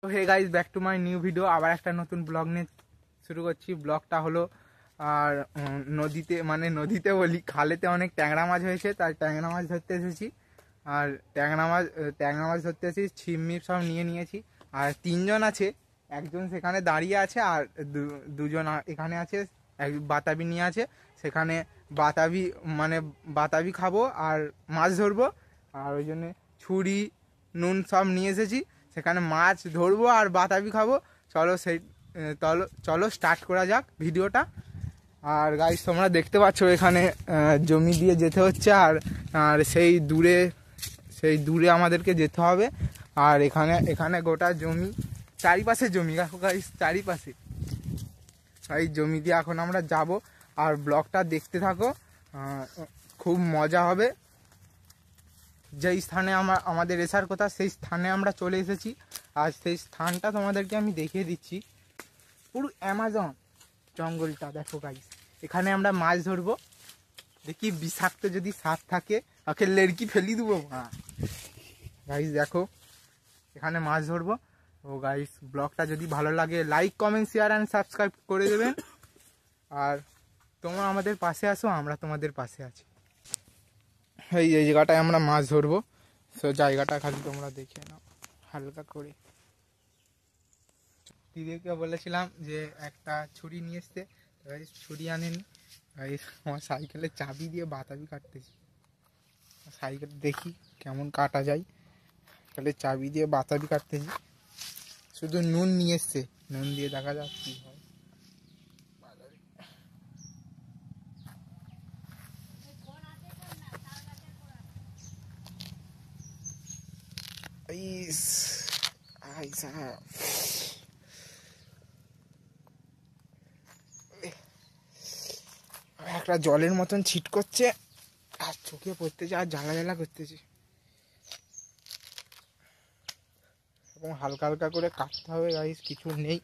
তো hey guys, back to my new video. আবার একটা নতুন ব্লগ নিয়ে শুরু করছি। ব্লগটা হলো আর নদীতে বলি, খালেতে অনেক ট্যাংরা মাছ হয়েছে, তাই ট্যাংরা মাছ ধরতে এসেছি। আর ট্যাংরা মাছ ধরতে এসেছি, ছিপ মিপ সব নিয়ে নিয়েছি। আর তিনজন আছে, একজন সেখানে দাঁড়িয়ে আছে, আর দুজন এখানে আছে, এক বাতাবি নিয়ে আছে। সেখানে বাতাবি খাবো আর মাছ ধরবো। আর ওই জন্যে ছুরি নুন সব নিয়ে এসেছি। সেখানে মাছ ধরবো আর বাতাবি খাবো। চলো স্টার্ট করা যাক ভিডিওটা। আর গাইস, তোমরা দেখতে পাচ্ছ এখানে জমি দিয়ে যেতে হচ্ছে। আর সেই দূরে আমাদেরকে যেতে হবে। আর এখানে গোটা জমি, চারিপাশে জমি গাইস, চারিপাশে। এই জমি দিয়ে এখন আমরা যাব। আর ব্লগটা দেখতে থাকো, খুব মজা হবে। যেই স্থানে আমাদের এসার কথা, সেই স্থানে আমরা চলে এসেছি। আর সেই স্থানটা তোমাদেরকে আমি দেখিয়ে দিচ্ছি। পুরো অ্যামাজন জঙ্গলটা দেখো গাইস। এখানে আমরা মাছ ধরবো। দেখি বিষাক্ত যদি সাপ থাকে, ওকে লেড়কি ফেলি দেবো। গাইস দেখো, এখানে মাছ ধরবো। তো গাইস, ব্লগটা যদি ভালো লাগে like, comment, share and subscribe করে দেবেন। আর তোমরা আমাদের পাশে আসো, আমরা তোমাদের পাশে আছি। এই জায়গাটায় আমরা মাছ ধরবো। তো জায়গাটা খালি তোমরা দেখে নাও হালকা করে। দিদিকে বলেছিলাম যে একটা ছুরি নিয়ে এসতে, ছুরি আনেনি। আমার সাইকেলের চাবি দিয়ে বাতাবি কাটতেছি। সাইকেল দেখি কেমন কাটা যায়। সাইকেলের চাবি দিয়ে বাতাবি কাটতেছি। শুধু নুন নিয়ে এসছে, নুন দিয়ে দেখা যাক কি হয়। একটা জলের মতন ছিট করছে আর চোখে পড়তেছে আর জ্বালা জ্বালা করতেছে। এবং হালকা হালকা করে কাটতে হবে গাইস, কিছু নেই।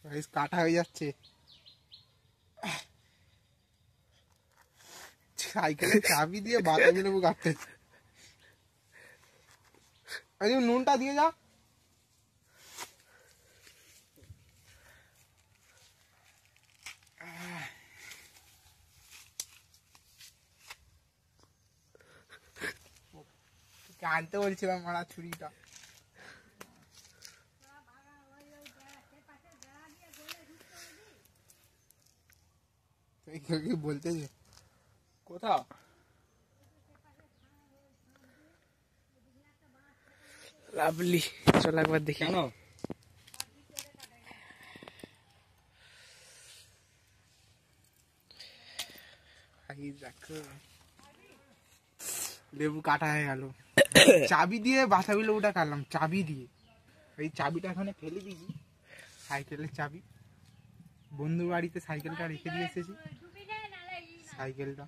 গাইস কাটা হয়ে যাচ্ছে। সাইকেলের চাবি দিয়ে বাতাবি লেবু কাটতেছে। আরে নুনটা দিয়ে যা। আনতে বলছিলাম মারা ছুরিটা। কি বলতেছে কোথাও? লাভলি, চল একবার দেখি। কেন দেখো, লেবু কাটা হয়ে গেল। চাবি দিয়ে বাতাবি লেবুটা কাটলাম, চাবি দিয়ে। এই চাবিটা এখানে ফেলে দিয়েছি, সাইকেলের চাবি। বন্ধুর বাড়িতে সাইকেলটা রেখে দিয়ে এসেছি। সাইকেলটা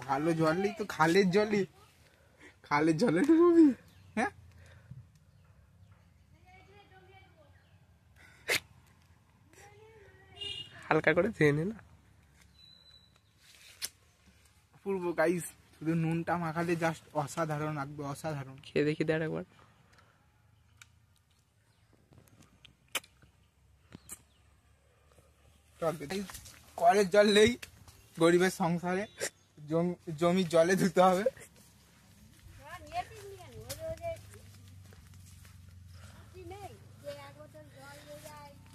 ভালো জল নেই তো, খালের জলে ডুববি। হ্যাঁ, হালকা করে ধুয়ে নে না। পূর্ব গাইস, শুধু নুনটা মাখালে জাস্ট অসাধারণ লাগবে, অসাধারণ। খেয়ে দেখি দেখ একবার। কলের জল নেই গরিবের সংসারে, জমির জলে ধুতে হবে।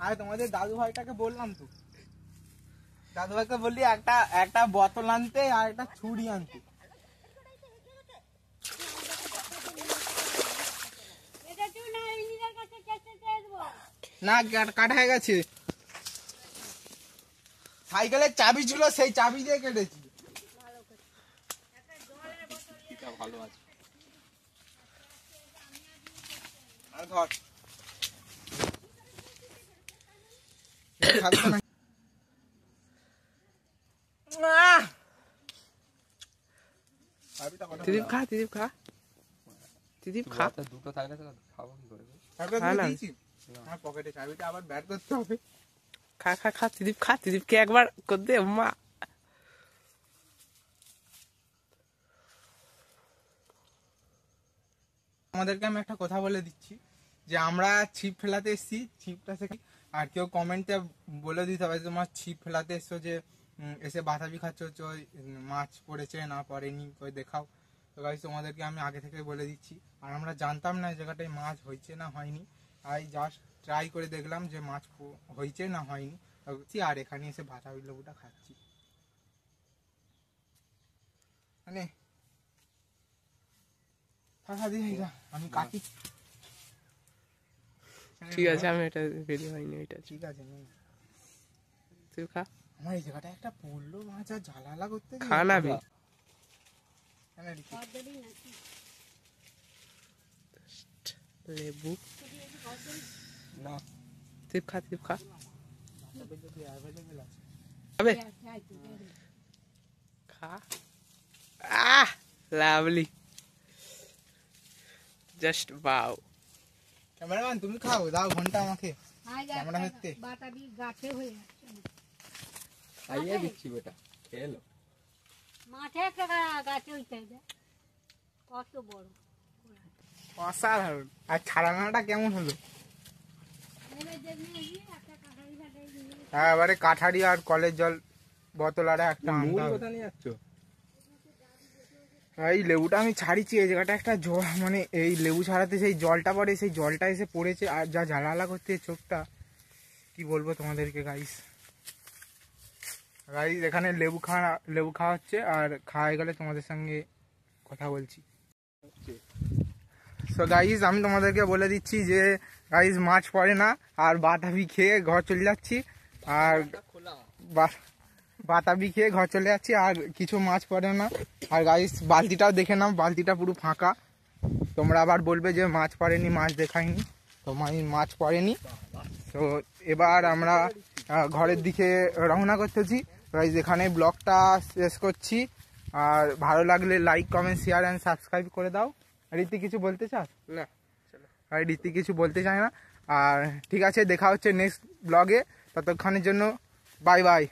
আর তোমাদের দাদু ভাইটাকে বললাম তো, দাদু ভাইকে বললি একটা বোতল আনতে আর একটা ছুরি আনতে। না, কাটা হয়ে গেছে। সাইকেলের চাবি ছিল, সেই চাবি দিয়ে কেটেছি। ভালো আছে। ধর দিদীপ খা, দুটো থাকলে খাবো কি করে? আমার পকেটে চাবিটা আবার ব্যাট করতে হবে। খা খা খা ত্রিদীপ, খা ত্রিদীপকে একবার করে দে মা। আমাদেরকে আমি একটা কথা বলে দিচ্ছি যে আমরা ছিপ ফেলাতে এসেছি, ছিপটা থেকে আর কেউ কমেন্টে বলে দিতে হবে তোমার ছিপ ফেলাতে এসছো যে এসে বাতাবি খাচ্ছ, ওই মাছ পড়েছে না পড়েনি ওই দেখাও। তো গাইস তোমাদেরকে আমি আগে থেকে বলে দিচ্ছি, আর আমরা জানতাম না এই জায়গাটায় মাছ হয়েছে না হয়নি, তাই জাস্ট ট্রাই করে দেখলাম যে মাছ হয়েছে না হয়নি, আর এখানে এসে বাতাবি লেবুটা খাচ্ছি। মানে আমি কাটি। ঠিক আছে, আমি এটা বেরিয়ে হয়নি এটা। ঠিক আছে তুই খা। আমার এই জায়গাটা একটা পড়লো মাছ আর ঝালালা করতে খা না বে। লেবু না তুই খা, তুই খা। খা। আহ লাভলি, জাস্ট ওয়াও। ক্যামেরাম্যান তুমি খাও, দাও ঘন্টা আমাকে ক্যামেরা ধরতে। বাতাবি গাছে হয়ে যাচ্ছে, খাইয়ে দিচ্ছি বেটা, খেয়ে লো। মাঠে একটা গাছে হইতে কত বড় অসাধারণ। আর ছাড়ানোটা কেমন হলো? এবারে কাঠারি আর কলের জল বোতল আর একটা আনতে হবে। কোথা নিয়ে যাচ্ছ? এই লেবুটা আমি ছাড়িছি, এই জায়গাটা একটা জল, মানে এই লেবু ছাড়াতে সেই জলটা পড়ে, সেই জলটা এসে পড়েছে আর যা জ্বালালা করতে চোখটা, কি বলবো তোমাদেরকে গাইস। গাইস এখানে লেবু খাওয়া হচ্ছে, আর খাওয়া গেলে তোমাদের সঙ্গে কথা বলছি। সো গাইস আমি তোমাদেরকে বলে দিচ্ছি যে গাইস মাছ পড়ে না, আর বাতাবি খেয়ে ঘর চলে যাচ্ছি, আর বাতাবি খেয়ে ঘর চলে যাচ্ছি, আর কিছু মাছ পড়ে না। আর গাইস বালতিটাও দেখে নাও, বালতিটা পুরো ফাঁকা। তোমরা আবার বলবে যে মাছ পড়েনি, মাছ দেখায়নি, তো মাছ পড়েনি। তো এবার আমরা ঘরের দিকে রওনা করতেছি। গাইস এখানে ব্লগটা শেষ করছি, আর ভালো লাগলে like comment share and subscribe করে দাও। রীতি কিছু বলতে চাস? না, আর রীতি কিছু বলতে চায় না। আর ঠিক আছে, দেখা হচ্ছে নেক্সট ব্লগে, ততক্ষণের জন্য বাই বাই।